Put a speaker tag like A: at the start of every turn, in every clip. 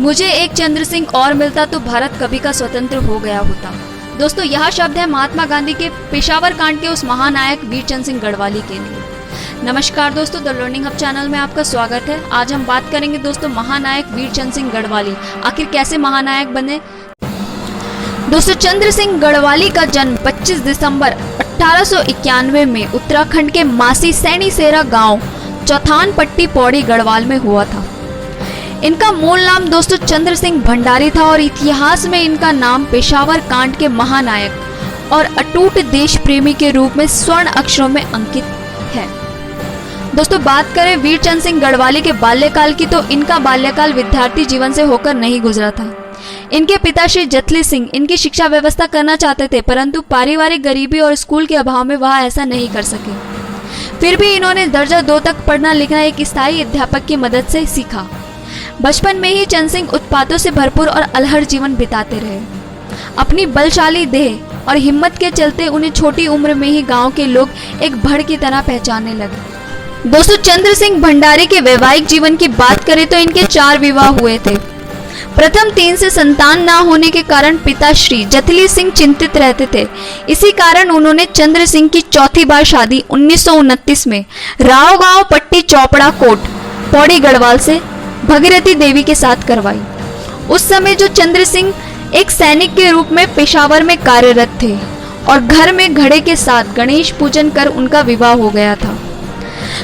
A: मुझे एक चंद्र सिंह और मिलता तो भारत कभी का स्वतंत्र हो गया होता। दोस्तों, यह शब्द है महात्मा गांधी के पेशावर कांड के उस महानायक वीर चंद्र सिंह गढ़वाली के लिए। नमस्कार दोस्तों, द लर्निंग हब चैनल में आपका स्वागत है। आज हम बात करेंगे दोस्तों महानायक वीर चंद्र सिंह गढ़वाली आखिर कैसे महानायक बने। दोस्तों, चंद्र सिंह गढ़वाली का जन्म 25 दिसंबर 1891 में उत्तराखंड के मासी सैनी सेरा गांव चौथान पट्टी पौड़ी गढ़वाल में हुआ था। इनका मूल नाम दोस्तों चंद्र सिंह भंडारी था और इतिहास में इनका नाम पेशावर कांड के महानायक और अटूट देश प्रेमी के रूप में स्वर्ण अक्षरों में अंकित है। दोस्तों, बात करें वीर चंद्र सिंह गढ़वाली के बाल्यकाल की तो इनका बाल्यकाल विद्यार्थी जीवन से होकर नहीं गुजरा था। इनके पिता श्री जथली सिंह इनकी शिक्षा व्यवस्था करना चाहते थे, परंतु पारिवारिक गरीबी और स्कूल के अभाव में वह ऐसा नहीं कर सके। फिर भी इन्होंने दर्जा 2 तक पढ़ना लिखना एक स्थायी अध्यापक की मदद से सीखा। बचपन में ही चंद्र सिंह उत्पातों से भरपूर और अलहड़ जीवन बिताते रहे। अपनी बलशाली देह और हिम्मत के चलते उन्हें छोटी उम्र में ही गांव के लोग एक भड़ की तरह पहचानने लगे। दोस्तों, चंद्र सिंह भंडारी के वैवाहिक जीवन की बात करें तो इनके 4 विवाह हुए थे। प्रथम 3 से संतान ना होने के कारण पिता श्री जथली सिंह चिंतित रहते थे। इसी कारण उन्होंने चंद्र सिंह की चौथी बार शादी 1929 में राव गांव पट्टी चौपड़ा कोट पौड़ी गढ़वाल से भगीरथी देवी के साथ करवाई। उस समय जो चंद्र सिंह एक सैनिक के रूप में पेशावर में कार्यरत थे और घर में घड़े के साथ गणेश पूजन कर उनका विवाह हो गया था।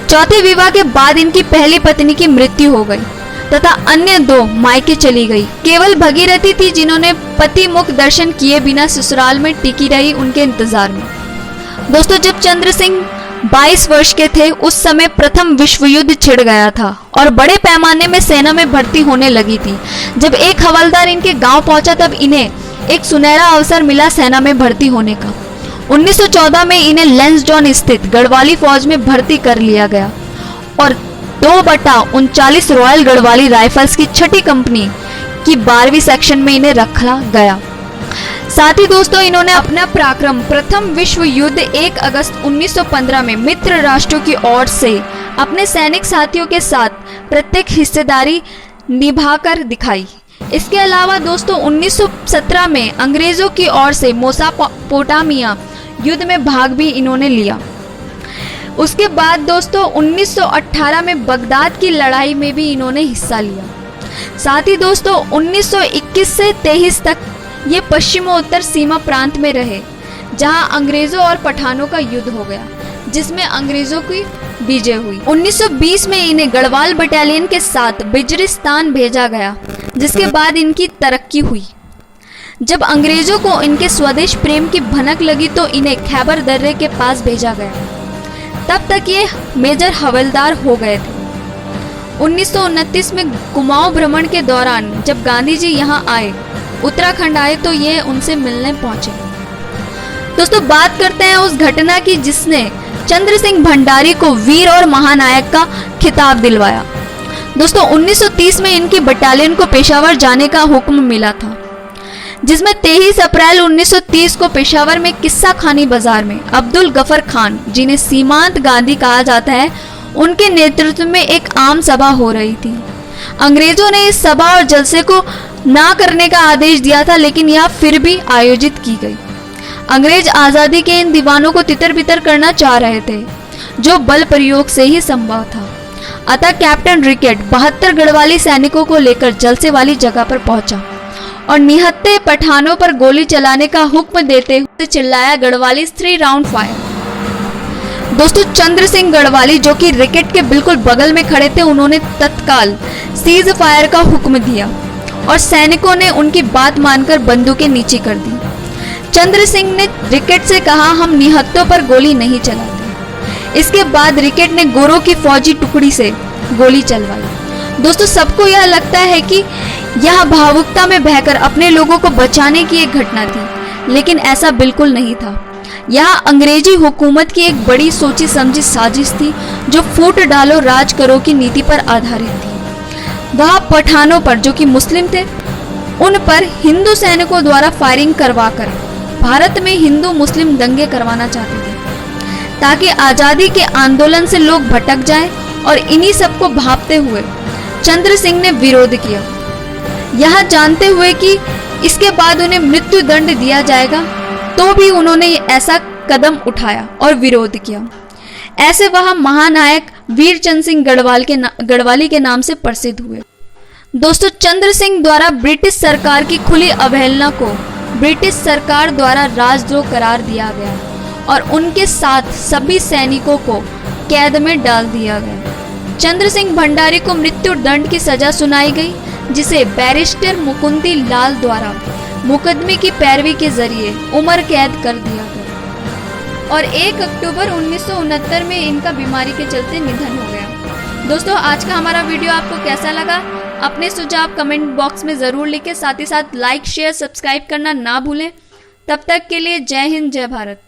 A: चौथे विवाह के बाद इनकी पहली पत्नी की मृत्यु हो गई तथा अन्य 2 मायके चली गई। केवल भगीरथी थी जिन्होंने पति मुख दर्शन किए बिना ससुराल में टिकी रही उनके इंतजार में। दोस्तों, जब चंद्र सिंह 22 वर्ष के थे उस समय प्रथम विश्व युद्ध छिड़ गया था और बड़े पैमाने में सेना में भर्ती होने लगी थी। जब एक हवलदार इनके गांव पहुंचा तब इन्हें एक सुनहरा अवसर मिला सेना में भर्ती होने का। 1914 में इन्हें लैंसडॉन स्थित गढ़वाली फौज में भर्ती कर लिया गया और 2/39 रॉयल गढ़वाली राइफल्स की 6ठी कंपनी की 12वीं सेक्शन में इन्हें रखा गया। साथ ही दोस्तों, इन्होंने अपना पराक्रम प्रथम विश्व युद्ध 1 अगस्त 1915 में मित्र राष्ट्रों की ओर से अपने सैनिक साथियों के साथ प्रत्यक्ष हिस्सेदारी निभाकर दिखाई। इसके अलावा दोस्तों 1917 में अंग्रेजों की ओर से मेसोपोटामिया युद्ध में भाग भी इन्होंने लिया। उसके बाद दोस्तों 1918 में बगदाद की लड़ाई में भी इन्होंने हिस्सा लिया। साथ ही दोस्तों 1921 से 23 तक ये पश्चिमोत्तर सीमा प्रांत में रहे, जहां अंग्रेजों और पठानों का युद्ध हो गया, जिसमें अंग्रेजों की विजय हुई। 1920 में इन्हें गढ़वाल बटालियन के साथ बिजरिस्तान भेजा गया, जिसके बाद इनकी तरक्की हुई। जब अंग्रेजों को इनके स्वदेश प्रेम की भनक लगी तो इन्हें खैबर दर्रे के पास भेजा गया। तब तक ये मेजर हवलदार हो गए थे। 1929 में कुमाऊं भ्रमण के दौरान जब गांधी जी यहाँ आए, उत्तराखंड आए, तो ये उनसे मिलने पहुंचे। दोस्तों, बात करते हैं उस घटना की जिसने चंद्र सिंह भंडारी को वीर और महानायक का खिताब दिलवाया। दोस्तों, 1930 में इनकी बटालियन को पेशावर जाने का हुक्म मिला था, जिसमें 23 अप्रैल 1930 को पेशावर में किस्सा खानी बाजार में अब्दुल गफर खान, जिन्हें सीमांत गांधी कहा जाता है, उनके नेतृत्व में एक आम सभा हो रही थी। अंग्रेजों ने इस सभा और जलसे को ना करने का आदेश दिया था, लेकिन यह फिर भी आयोजित की गई। अंग्रेज आजादी के इन दीवानों को तितर बितर करना चाह रहे थे, जो बल प्रयोग से ही संभव था। अतः कैप्टन रिकेट 72 गढ़वाली सैनिकों को लेकर जलसे वाली जगह पर पहुंचा और निहत्थे पठानों पर गोली चलाने का हुक्म देते हुए चिल्लाया, गढ़वाली 3 राउंड फायर। दोस्तों, चंद्र सिंह गढ़वाली जो कि रिकेट के बिल्कुल बगल में खड़े थे, उन्होंने तत्काल सीज फायर का हुक्म दिया और सैनिकों ने उनकी बात मानकर बंदूकें नीचे कर दी। चंद्र सिंह ने रिकेट से कहा, हम निहत्थों पर गोली नहीं चलाते। इसके बाद रिकेट ने गोरों की फौजी टुकड़ी से गोली चलवाई। दोस्तों, सबको यह लगता है कि यह भावुकता में बहकर अपने लोगों को बचाने की एक घटना थी, लेकिन ऐसा बिल्कुल नहीं था। यह अंग्रेजी हुकूमत की एक बड़ी सोची समझी साजिश थी, जो फूट डालो राज करो की नीति पर आधारित थी। वह पठानों पर, जो कि मुस्लिम थे, उन पर हिंदू सैनिकों द्वारा फायरिंग करवाकर भारत में हिंदू मुस्लिम दंगे करवाना चाहते थे, ताकि आज़ादी के आंदोलन से लोग भटक जाएं, और इन्हीं सबको भांपते हुए चंद्र सिंह ने विरोध किया। यह जानते हुए कि इसके बाद उन्हें मृत्यु दंड दिया जाएगा, तो भी उन्होंने ऐसा कदम उठाया और विरोध किया। ऐसे वह महानायक वीरचंद सिंह गढ़वाली के नाम से प्रसिद्ध हुए। दोस्तों, चंद्र सिंह द्वारा ब्रिटिश सरकार की खुली अवहेलना को ब्रिटिश सरकार द्वारा राजद्रोह करार दिया गया और उनके साथ सभी सैनिकों को कैद में डाल दिया गया। चंद्र सिंह भंडारी को मृत्यु दंड की सजा सुनाई गई, जिसे बैरिस्टर मुकुंदी लाल द्वारा मुकदमे की पैरवी के जरिए उम्र कैद कर दिया गया और 1 अक्टूबर 1969 में इनका बीमारी के चलते निधन हो गया। दोस्तों, आज का हमारा वीडियो आपको कैसा लगा? अपने सुझाव कमेंट बॉक्स में ज़रूर लिखें। साथ ही साथ लाइक, शेयर, सब्सक्राइब करना ना भूलें। तब तक के लिए जय हिंद, जय भारत।